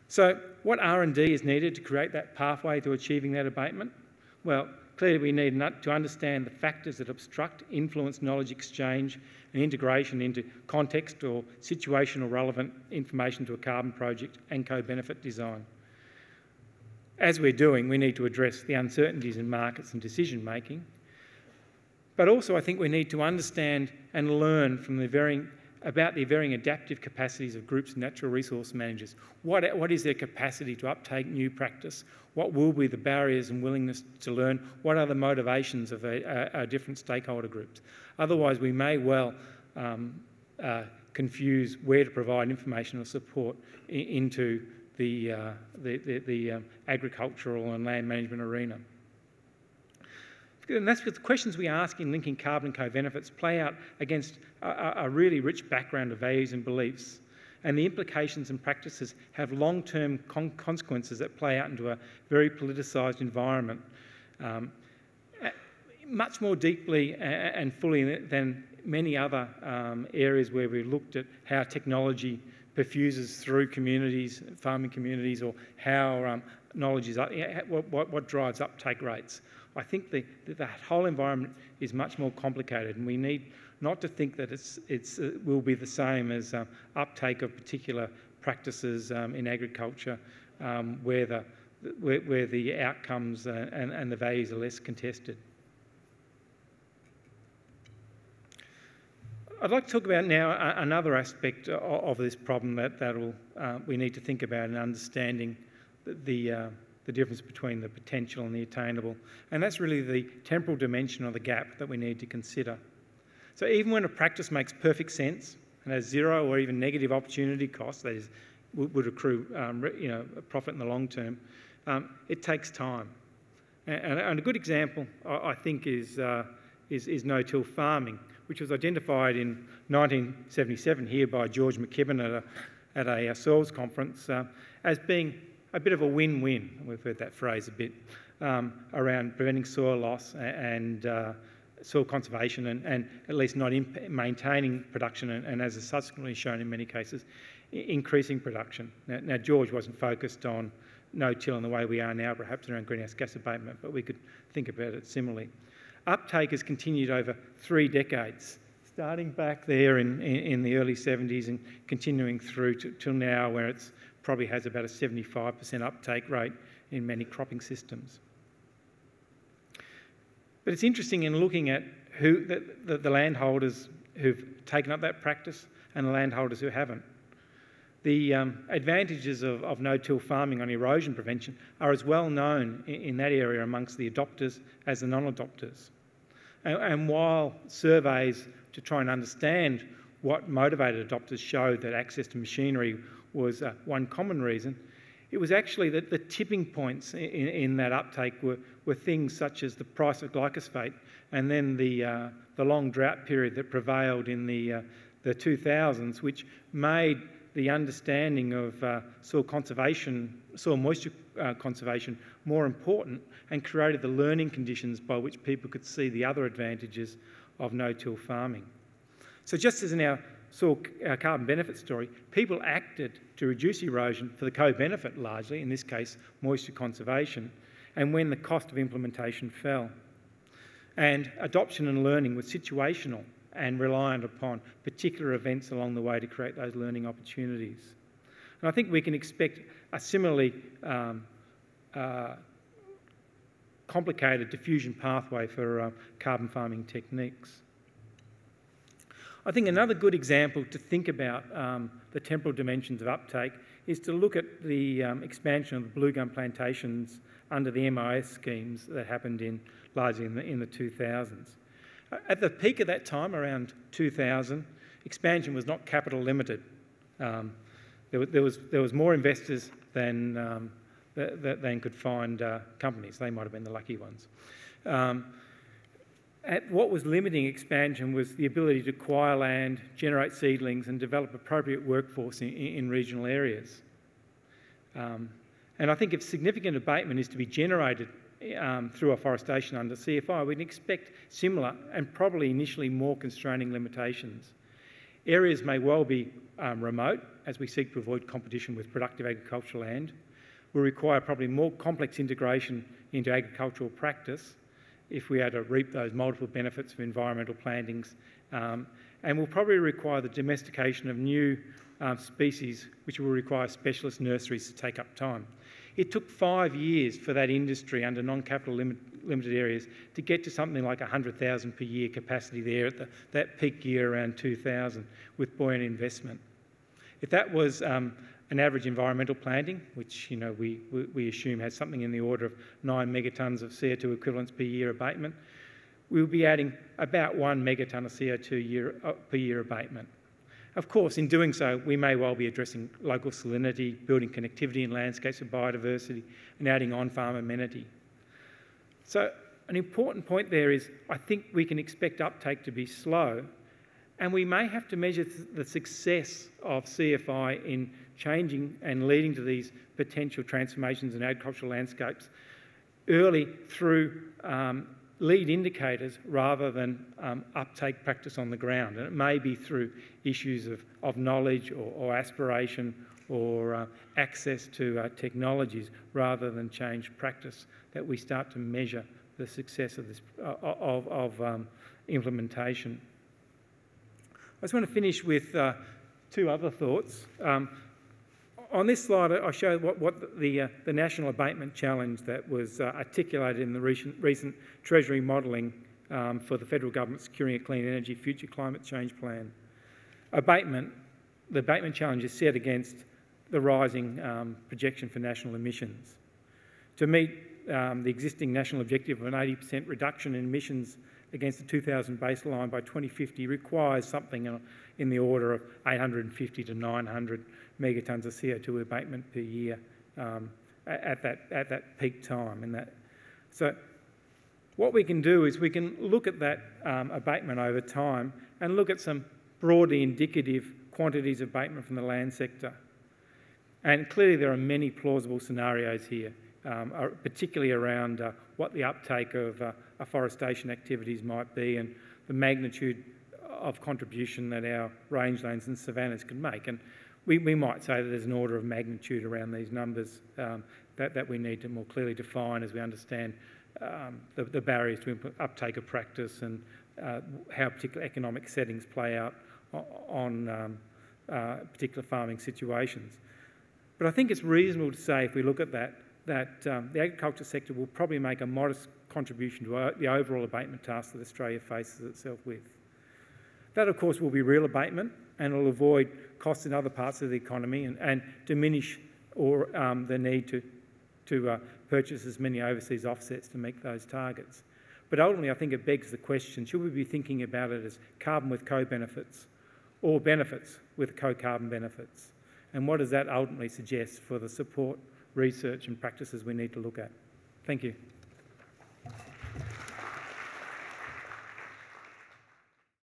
So what R&D is needed to create that pathway to achieving that abatement? Well, clearly we need to understand the factors that obstruct, influence knowledge exchange and integration into context or situational relevant information to a carbon project and co-benefit design. As we're doing, we need to address the uncertainties in markets and decision making, but also I think we need to understand and learn from about the varying adaptive capacities of groups of natural resource managers. What is their capacity to uptake new practice? What will be the barriers and willingness to learn? What are the motivations of our different stakeholder groups? Otherwise, we may well confuse where to provide information or support into the agricultural and land management arena. And that's because the questions we ask in linking carbon and co-benefits play out against a really rich background of values and beliefs. And the implications and practices have long-term consequences that play out into a very politicised environment, much more deeply and fully than many other areas where we've looked at how technology perfuses through communities, farming communities, or how knowledge is, what drives uptake rates. I think the whole environment is much more complicated, and we need not to think that it will be the same as uptake of particular practices in agriculture, where the outcomes and the values are less contested. I'd like to talk about now another aspect of this problem that we need to think about in understanding the difference between the potential and the attainable, and that's really the temporal dimension of the gap that we need to consider. So even when a practice makes perfect sense and has zero or even negative opportunity costs, that is, would accrue a profit in the long term, it takes time. And a good example, I think, is no-till farming, which was identified in 1977 here by George McKibben at a soils conference as being a bit of a win-win. We've heard that phrase a bit, around preventing soil loss and soil conservation and at least not maintaining production and as is subsequently shown in many cases, increasing production. Now George wasn't focused on no-till in the way we are now, perhaps around greenhouse gas abatement, but we could think about it similarly. Uptake has continued over 3 decades, starting back there in the early 70s and continuing through till now, where it's probably has about a 75% uptake rate in many cropping systems. But it's interesting in looking at the landholders who've taken up that practice and the landholders who haven't. The advantages of no-till farming on erosion prevention are as well known in that area amongst the adopters as the non-adopters. And while surveys to try and understand what motivated adopters showed that access to machinery was one common reason, it was actually that the tipping points in that uptake were things such as the price of glyphosate and then the long drought period that prevailed in the 2000s, which made the understanding of soil moisture conservation more important and created the learning conditions by which people could see the other advantages of no-till farming. So just as in our carbon benefit story, people acted to reduce erosion for the co-benefit largely, in this case moisture conservation, and when the cost of implementation fell. And adoption and learning was situational and reliant upon particular events along the way to create those learning opportunities. And I think we can expect a similarly complicated diffusion pathway for carbon farming techniques. I think another good example to think about the temporal dimensions of uptake is to look at the expansion of the blue gum plantations under the MIS schemes that happened largely in the 2000s. At the peak of that time, around 2000, expansion was not capital limited. There was more investors than could find companies. They might have been the lucky ones. What was limiting expansion was the ability to acquire land, generate seedlings and develop appropriate workforce in regional areas. And I think if significant abatement is to be generated through afforestation under CFI, we can expect similar and probably initially more constraining limitations. Areas may well be remote, as we seek to avoid competition with productive agricultural land. Will require probably more complex integration into agricultural practice if we are to reap those multiple benefits of environmental plantings, and will probably require the domestication of new species, which will require specialist nurseries to take up time. It took 5 years for that industry under non-capital limited areas to get to something like 100,000 per year capacity there at that peak year around 2000 with buoyant investment. If that was an average environmental planting, which we assume has something in the order of 9 megatonnes of CO2 equivalents per year abatement, we'll be adding about 1 megatonne of CO2 per year abatement. Of course, in doing so, we may well be addressing local salinity, building connectivity in landscapes with biodiversity, and adding on-farm amenity. So an important point there is I think we can expect uptake to be slow, and we may have to measure the success of CFI in changing and leading to these potential transformations in agricultural landscapes early through lead indicators rather than uptake practice on the ground. And it may be through issues of knowledge or aspiration or access to technologies rather than change practice that we start to measure the success of this implementation. I just want to finish with 2 other thoughts. On this slide, I show what the National Abatement Challenge that was articulated in the recent Treasury modelling for the federal government securing a clean energy future climate change plan. The Abatement Challenge is set against the rising projection for national emissions. To meet the existing national objective of an 80% reduction in emissions against the 2000 baseline by 2050 requires something in the order of 850 to 900 megatonnes of CO2 abatement per year at that peak time. So what we can do is we can look at that abatement over time and look at some broadly indicative quantities of abatement from the land sector. And clearly there are many plausible scenarios here, particularly around what the uptake of afforestation activities might be and the magnitude of contribution that our rangelands and savannas can make. And we might say that there's an order of magnitude around these numbers that we need to more clearly define as we understand the barriers to uptake of practice and how particular economic settings play out on particular farming situations. But I think it's reasonable to say, if we look at that the agriculture sector will probably make a modest contribution to the overall abatement task that Australia faces itself with. That, of course, will be real abatement and will avoid costs in other parts of the economy and diminish the need to purchase as many overseas offsets to meet those targets. But ultimately, I think it begs the question, should we be thinking about it as carbon with co-benefits or benefits with co-carbon benefits? And what does that ultimately suggest for the support, research and practices we need to look at? Thank you.